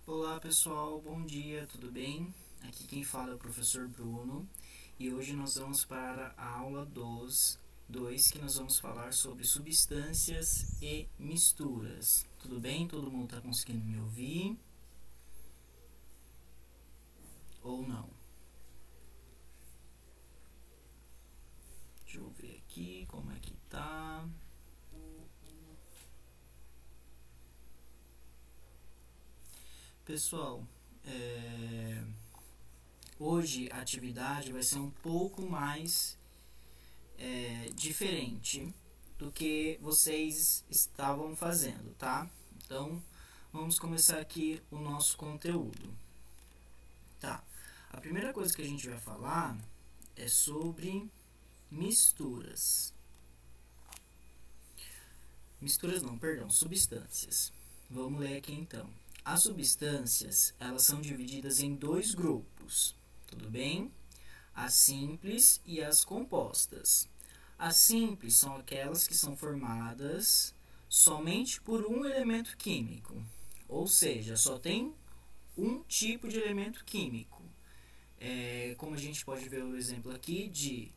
Olá pessoal, bom dia, tudo bem? Aqui quem fala é o professor Bruno e hoje nós vamos para a aula 2 que nós vamos falar sobre substâncias e misturas. Tudo bem? Todo mundo está conseguindo me ouvir? Ou não? Deixa eu ver aqui como é que tá. Pessoal, hoje a atividade vai ser um pouco mais diferente do que vocês estavam fazendo, tá? Então, vamos começar aqui o nosso conteúdo. Tá, a primeira coisa que a gente vai falar é sobre misturas. Misturas não, perdão, substâncias. Vamos ler aqui então. As substâncias, elas são divididas em dois grupos, tudo bem? As simples e as compostas. As simples são aquelas que são formadas somente por um elemento químico, ou seja, só tem um tipo de elemento químico. Como a gente pode ver o exemplo aqui de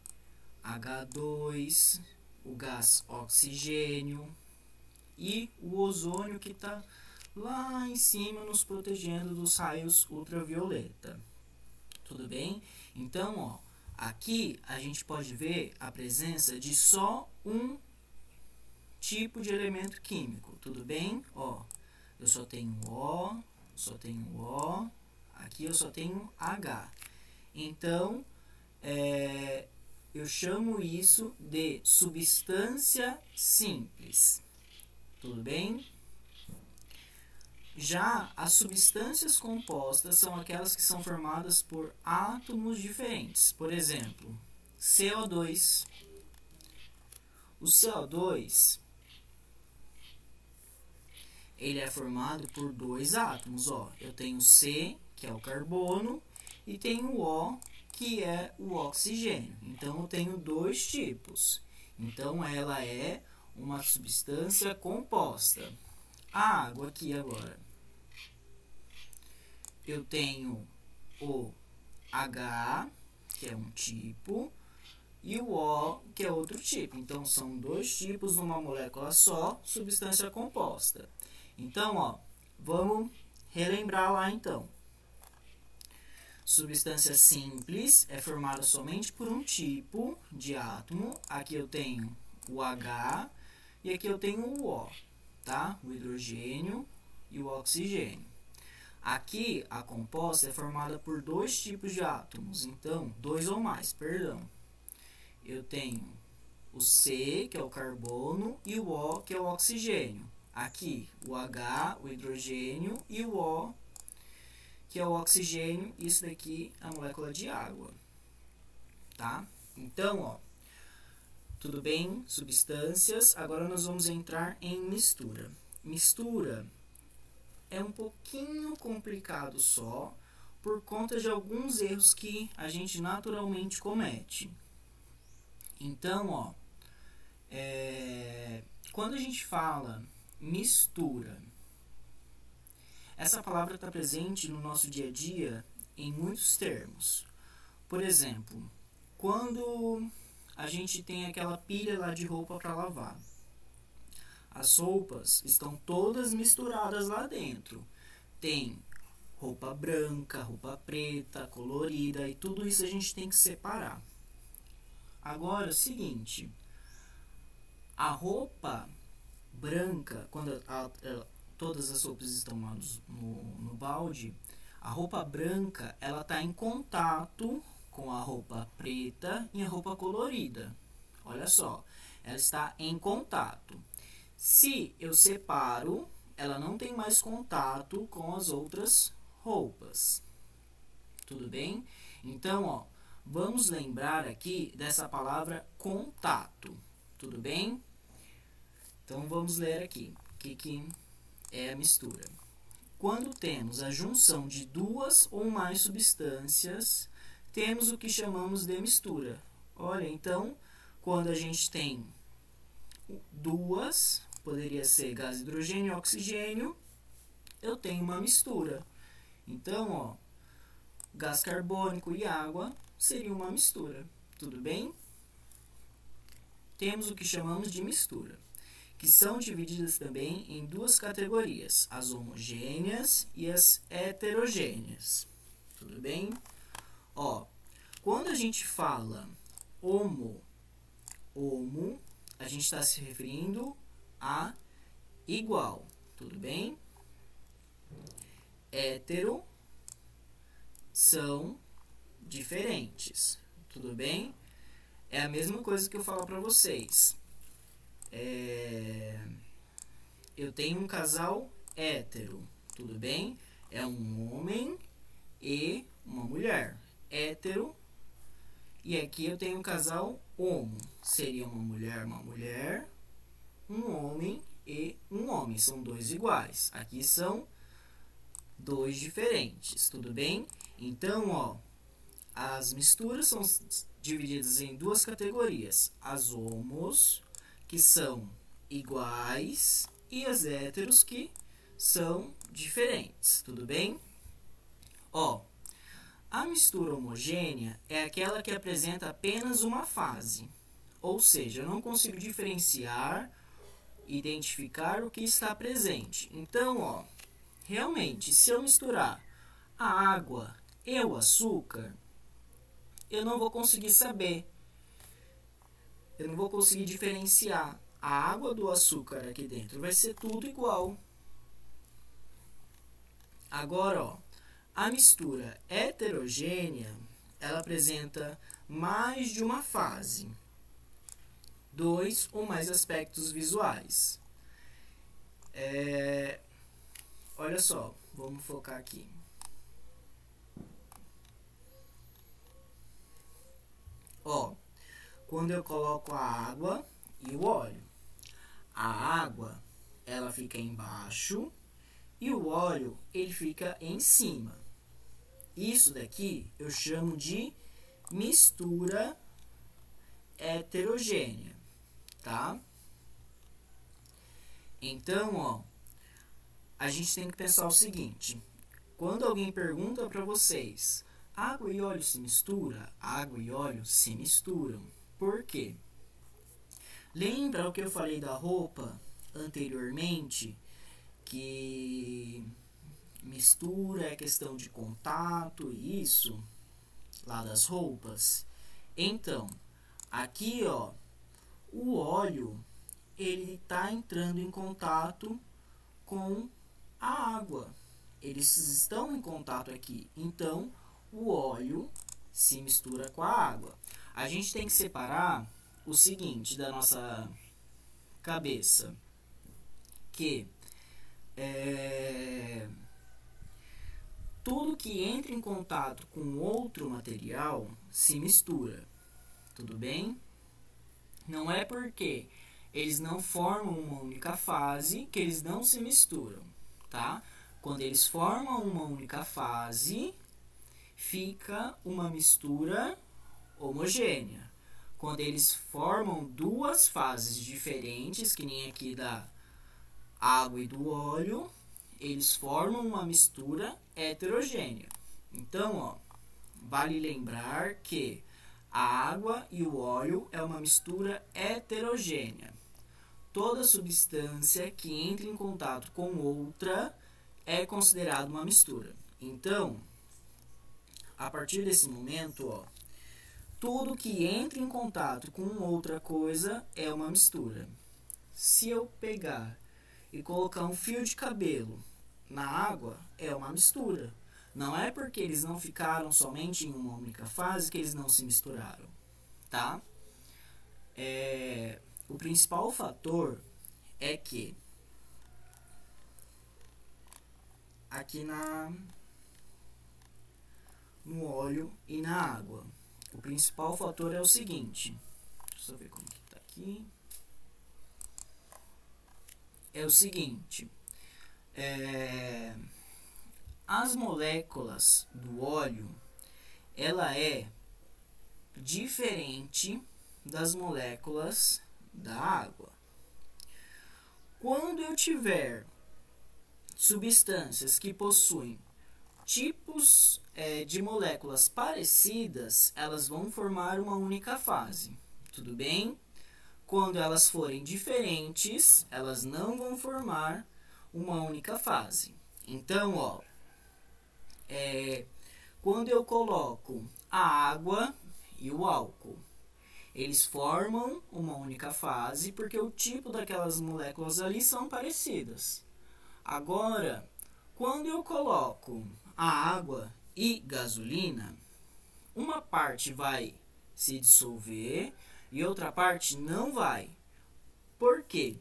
H2, o gás oxigênio e o ozônio que está lá em cima nos protegendo dos raios ultravioleta. Tudo bem? Então, ó, aqui a gente pode ver a presença de só um tipo de elemento químico. Tudo bem? Ó, eu só tenho O, aqui eu só tenho H. Então, eu chamo isso de substância simples. Tudo bem? Já as substâncias compostas são aquelas que são formadas por átomos diferentes. Por exemplo, CO2. O CO2 ele é formado por dois átomos. Ó. Eu tenho C, que é o carbono, e tenho O, que é o oxigênio. Então, eu tenho dois tipos. Então, ela é uma substância composta. A água aqui agora. Eu tenho o H, que é um tipo, e o O, que é outro tipo. Então, são dois tipos numa molécula só, substância composta. Então, ó, vamos relembrar lá então. Substância simples é formada somente por um tipo de átomo. Aqui eu tenho o H e aqui eu tenho o O, tá? O hidrogênio e o oxigênio. Aqui a composta é formada por dois tipos de átomos, então, dois ou mais, perdão. Eu tenho o C, que é o carbono, e o O, que é o oxigênio. Aqui o H, o hidrogênio, e o O, que é o oxigênio, isso daqui é a molécula de água, tá? Então, ó, tudo bem, substâncias, agora nós vamos entrar em mistura. Mistura é um pouquinho complicado só, por conta de alguns erros que a gente naturalmente comete. Então, ó, quando a gente fala mistura, essa palavra está presente no nosso dia a dia em muitos termos. Por exemplo, quando a gente tem aquela pilha lá de roupa para lavar, as roupas estão todas misturadas lá dentro. Tem roupa branca, roupa preta, colorida, e tudo isso a gente tem que separar. Agora, é o seguinte, a roupa branca, quando todas as roupas estão lá no balde, a roupa branca ela está em contato com a roupa preta e a roupa colorida. Olha só, ela está em contato. Se eu separo, ela não tem mais contato com as outras roupas. Tudo bem? Então, ó, vamos lembrar aqui dessa palavra contato. Tudo bem? Então, vamos ler aqui o que é a mistura. Quando temos a junção de duas ou mais substâncias, temos o que chamamos de mistura. Olha, então, quando a gente tem duas, poderia ser gás hidrogênio e oxigênio, eu tenho uma mistura. Então, ó, gás carbônico e água seria uma mistura, tudo bem? Temos o que chamamos de mistura, que são divididas também em duas categorias, as homogêneas e as heterogêneas, tudo bem? Ó, quando a gente fala homo, a gente está se referindo a igual, tudo bem? Hétero são diferentes, tudo bem? É a mesma coisa que eu falo para vocês. Eu tenho um casal hétero, tudo bem? É um homem e uma mulher. Hétero. E aqui eu tenho um casal homo. Seria uma mulher, um homem e um homem. São dois iguais. Aqui são dois diferentes, tudo bem? Então, ó, as misturas são divididas em duas categorias. As homos, que são iguais, e as héteros, que são diferentes, tudo bem? Ó, a mistura homogênea é aquela que apresenta apenas uma fase, ou seja, eu não consigo diferenciar, identificar o que está presente. Então, ó, realmente, se eu misturar a água e o açúcar, eu não vou conseguir saber, eu não vou conseguir diferenciar a água do açúcar aqui dentro, vai ser tudo igual. Agora, ó, a mistura heterogênea, ela apresenta mais de uma fase, dois ou mais aspectos visuais. Olha só, vamos focar aqui. Ó, quando eu coloco a água e o óleo, a água ela fica embaixo e o óleo ele fica em cima. Isso daqui eu chamo de mistura heterogênea, tá? Então, ó, a gente tem que pensar o seguinte: quando alguém pergunta para vocês, água e óleo se mistura? Água e óleo se misturam. Por quê? Lembra o que eu falei da roupa anteriormente? Que mistura é questão de contato, isso, lá das roupas. Então, aqui, ó, o óleo, ele está entrando em contato com a água. Eles estão em contato aqui. Então, o óleo se mistura com a água. A gente tem que separar o seguinte da nossa cabeça, que tudo que entra em contato com outro material se mistura, tudo bem? Não é porque eles não formam uma única fase que eles não se misturam, tá? Quando eles formam uma única fase, fica uma mistura homogênea. Quando eles formam duas fases diferentes, que nem aqui da água e do óleo, eles formam uma mistura heterogênea. Então, ó, vale lembrar que a água e o óleo é uma mistura heterogênea. Toda substância que entra em contato com outra é considerada uma mistura. Então, a partir desse momento, ó, tudo que entra em contato com outra coisa é uma mistura. Se eu pegar e colocar um fio de cabelo na água, é uma mistura. Não é porque eles não ficaram somente em uma única fase que eles não se misturaram, tá? O principal fator é que aqui no óleo e na água, o principal fator é o seguinte, deixa eu ver como que tá aqui. É o seguinte, as moléculas do óleo, ela é diferente das moléculas da água. Quando eu tiver substâncias que possuem tipos de moléculas parecidas, elas vão formar uma única fase, tudo bem? Quando elas forem diferentes, elas não vão formar uma única fase. Então, ó, quando eu coloco a água e o álcool, eles formam uma única fase porque o tipo daquelas moléculas ali são parecidas. Agora, quando eu coloco a água e gasolina, uma parte vai se dissolver e outra parte não vai. Por quê?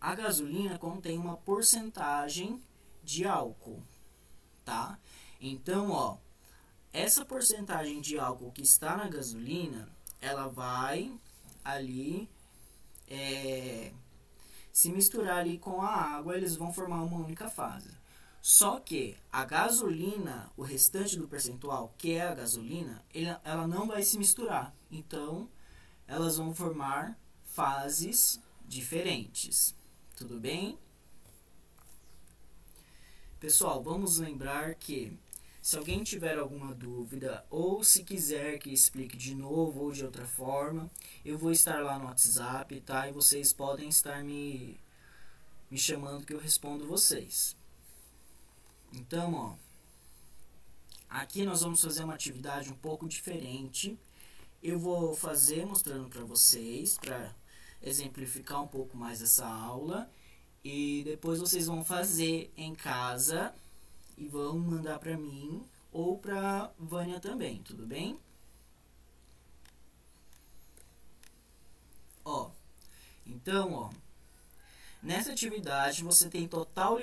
A gasolina contém uma porcentagem de álcool, tá? Então, ó, essa porcentagem de álcool que está na gasolina, ela vai ali se misturar ali com a água, eles vão formar uma única fase. Só que a gasolina, o restante do percentual, que é a gasolina, ela não vai se misturar. Então, elas vão formar fases diferentes. Tudo bem? Pessoal, vamos lembrar que se alguém tiver alguma dúvida ou se quiser que explique de novo ou de outra forma, eu vou estar lá no WhatsApp, tá? E vocês podem estar me chamando que eu respondo vocês. Então, ó, aqui nós vamos fazer uma atividade um pouco diferente. Eu vou fazer mostrando para vocês, para exemplificar um pouco mais essa aula. E depois vocês vão fazer em casa e vão mandar para mim ou para Vânia também, tudo bem? Ó, então, ó, nessa atividade você tem total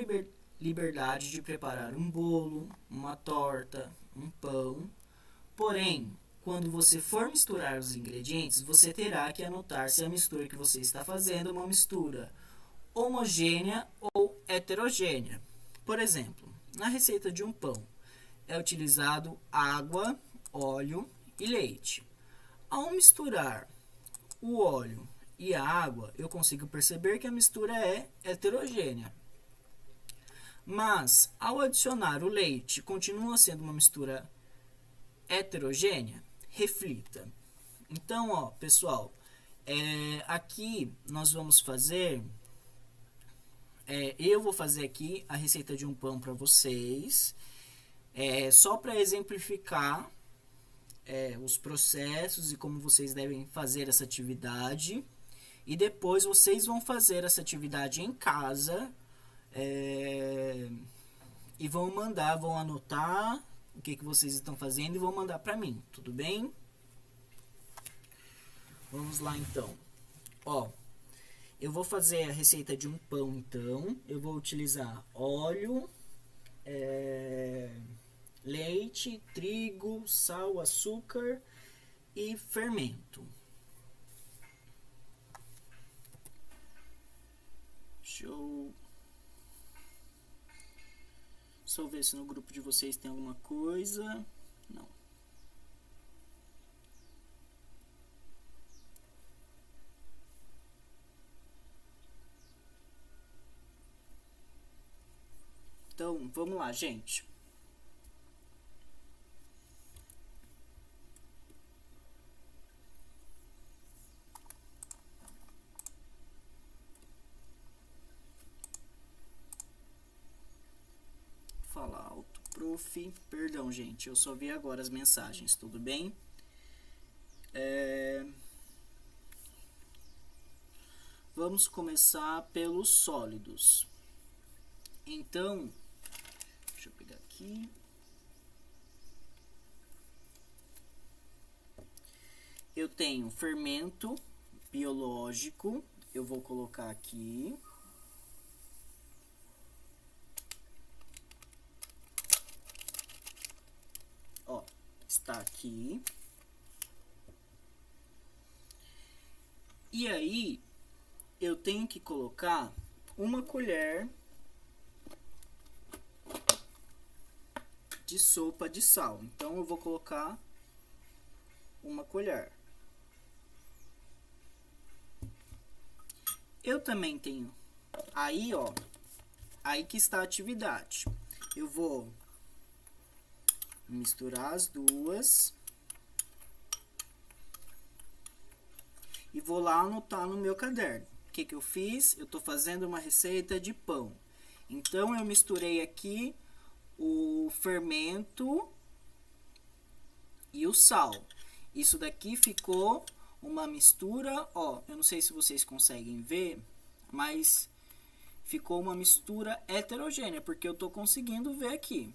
liberdade de preparar um bolo, uma torta, um pão. Porém, quando você for misturar os ingredientes, você terá que anotar se a mistura que você está fazendo é uma mistura homogênea ou heterogênea. Por exemplo, na receita de um pão é utilizado água, óleo e leite. Ao misturar o óleo e a água, eu consigo perceber que a mistura é heterogênea. Mas, ao adicionar o leite, continua sendo uma mistura heterogênea? Reflita. Então, ó, pessoal, aqui nós vamos fazer... eu vou fazer aqui a receita de um pão para vocês, só para exemplificar os processos e como vocês devem fazer essa atividade. E depois vocês vão fazer essa atividade em casa e vão anotar o que vocês estão fazendo e vão mandar para mim, tudo bem? Vamos lá então. Ó, eu vou fazer a receita de um pão, então. Eu vou utilizar óleo, leite, trigo, sal, açúcar e fermento. Show. Só ver se no grupo de vocês tem alguma coisa. Não. Então, vamos lá, gente. Fala alto, prof. Perdão, gente, eu só vi agora as mensagens, tudo bem? Vamos começar pelos sólidos. Então, deixa eu pegar aqui. Eu tenho fermento biológico, eu vou colocar aqui. Ó, está aqui. E aí, eu tenho que colocar uma colher de sopa de sal. Então, eu vou colocar uma colher. Eu também tenho, aí ó, aí que está a atividade. Eu vou Misturar as duas. E vou lá anotar no meu caderno. O que que eu fiz? Eu tô fazendo uma receita de pão. Então, eu misturei aqui o fermento e o sal. Isso daqui ficou uma mistura, ó, eu não sei se vocês conseguem ver, mas ficou uma mistura heterogênea, porque eu tô conseguindo ver aqui.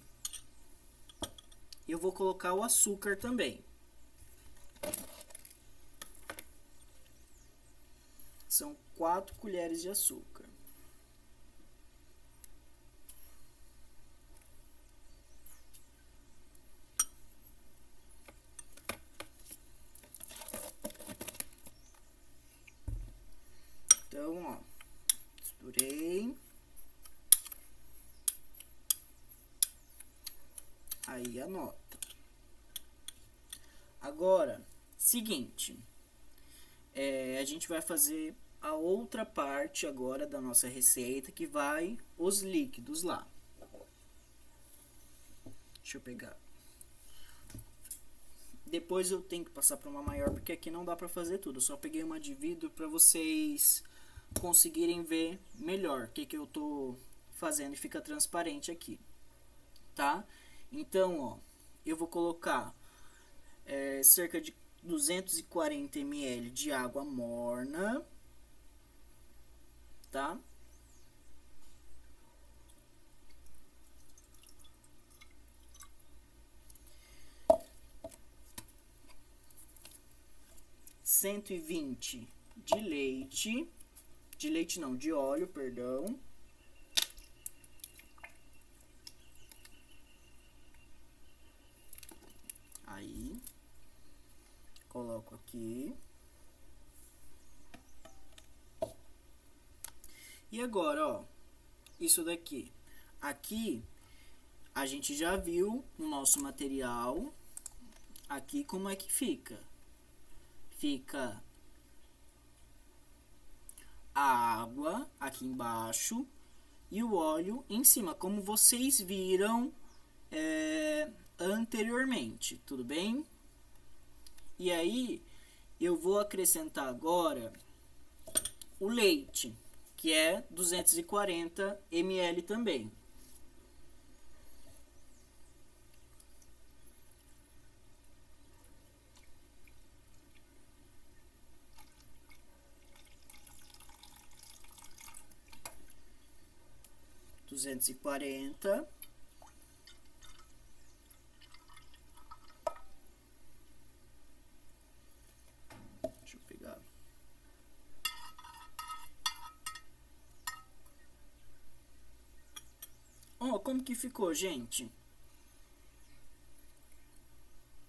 Eu vou colocar o açúcar também. São 4 colheres de açúcar. Então, ó, misturei. Aí anota. Agora, seguinte, a gente vai fazer a outra parte agora da nossa receita, que vai os líquidos lá. Deixa eu pegar. Depois eu tenho que passar para uma maior, porque aqui não dá para fazer tudo. Eu só peguei uma de vidro para vocês conseguirem ver melhor o que que eu tô fazendo e fica transparente aqui, tá? Então, ó, eu vou colocar cerca de 240 ml de água morna, tá? ,120 de leite não, de óleo, perdão. Aí, coloco aqui. E agora, ó, isso daqui. Aqui, a gente já viu no nosso material, aqui como é que fica. Fica a água aqui embaixo e o óleo em cima, como vocês viram anteriormente, tudo bem? E aí, eu vou acrescentar agora o leite, que é 240 ml também. Deixa eu pegar. Ó, como que ficou, gente?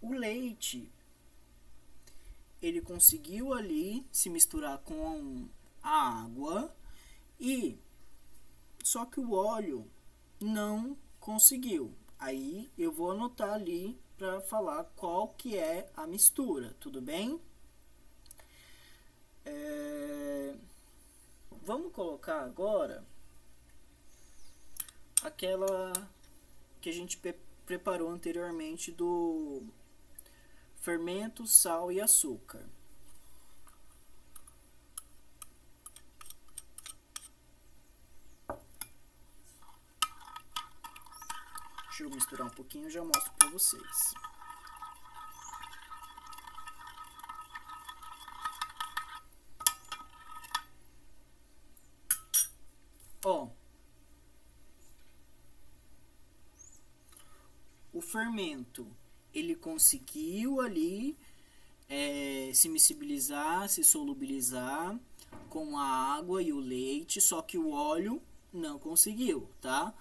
O leite, ele conseguiu ali se misturar com a água e só que o óleo não conseguiu. Aí eu vou anotar ali para falar qual que é a mistura, tudo bem? Vamos colocar agora aquela que a gente preparou anteriormente do fermento, sal e açúcar. Deixa eu misturar um pouquinho e já mostro para vocês. Ó, o fermento, ele conseguiu ali se miscibilizar, se solubilizar com a água e o leite, só que o óleo não conseguiu, tá?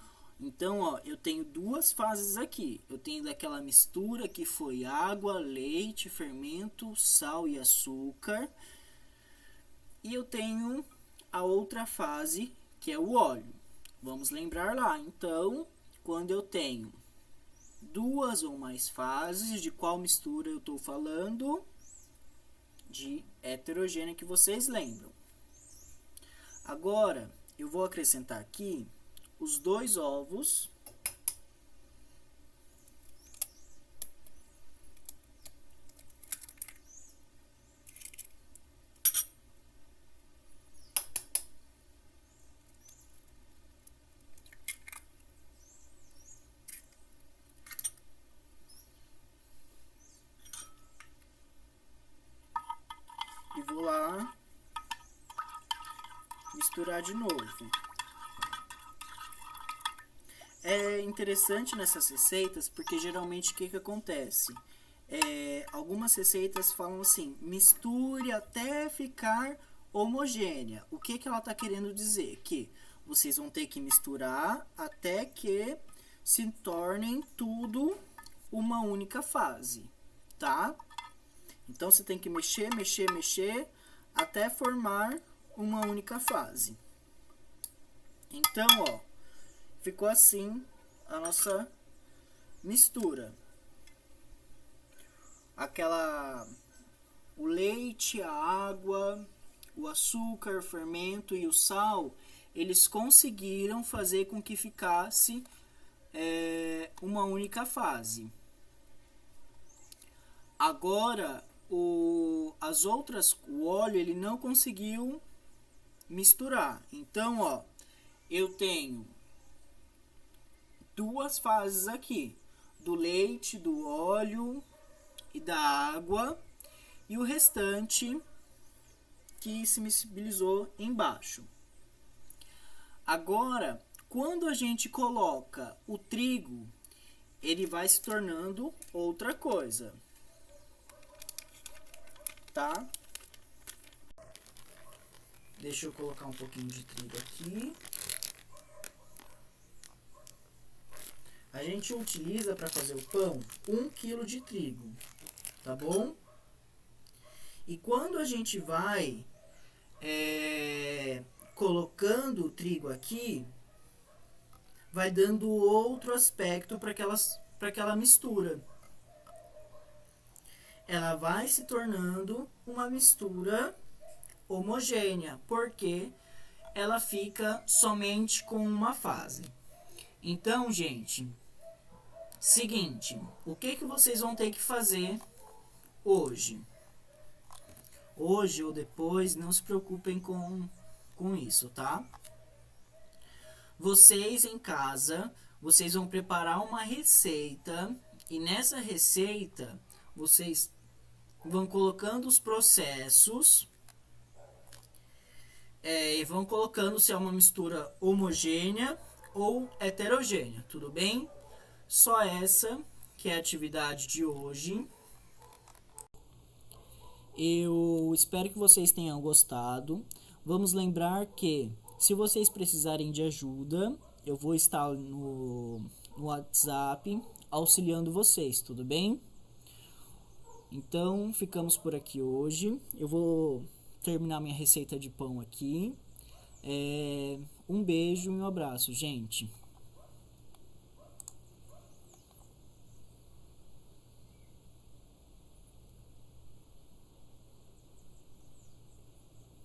Então, ó, eu tenho duas fases aqui. Eu tenho daquela mistura que foi água, leite, fermento, sal e açúcar. E eu tenho a outra fase, que é o óleo. Vamos lembrar lá. Então, quando eu tenho duas ou mais fases, de qual mistura eu estou falando? De heterogênea, que vocês lembram. Agora, eu vou acrescentar aqui os 2 ovos. lá, misturar de novo. É interessante nessas receitas, porque geralmente o que acontece? Algumas receitas falam assim, misture até ficar homogênea. O que ela está querendo dizer? Que vocês vão ter que misturar até que se tornem tudo uma única fase, tá? Então, você tem que mexer, mexer, mexer, até formar uma única fase. Então, ó, ficou assim a nossa mistura. O leite, a água, o açúcar, o fermento e o sal, eles conseguiram fazer com que ficasse uma única fase. Agora, o óleo ele não conseguiu misturar. Então, ó, eu tenho duas fases aqui, do leite, do óleo e da água, e o restante que se miscibilizou embaixo. Agora, quando a gente coloca o trigo, ele vai se tornando outra coisa, tá? Deixa eu colocar um pouquinho de trigo aqui. A gente utiliza para fazer o pão 1 kg de trigo, tá bom? E quando a gente vai colocando o trigo aqui, vai dando outro aspecto para aquela mistura. Ela vai se tornando uma mistura homogênea, porque ela fica somente com uma fase. Então, gente, seguinte, o que vocês vão ter que fazer hoje? Hoje ou depois, não se preocupem com isso, tá? Vocês em casa, vocês vão preparar uma receita e nessa receita vocês vão colocando os processos e vão colocando se é uma mistura homogênea ou heterogênea, tudo bem? Só essa que é a atividade de hoje. Eu espero que vocês tenham gostado. Vamos lembrar que se vocês precisarem de ajuda, eu vou estar no WhatsApp auxiliando vocês, tudo bem? Então, ficamos por aqui hoje. Eu vou terminar minha receita de pão aqui. Um beijo e um abraço, gente.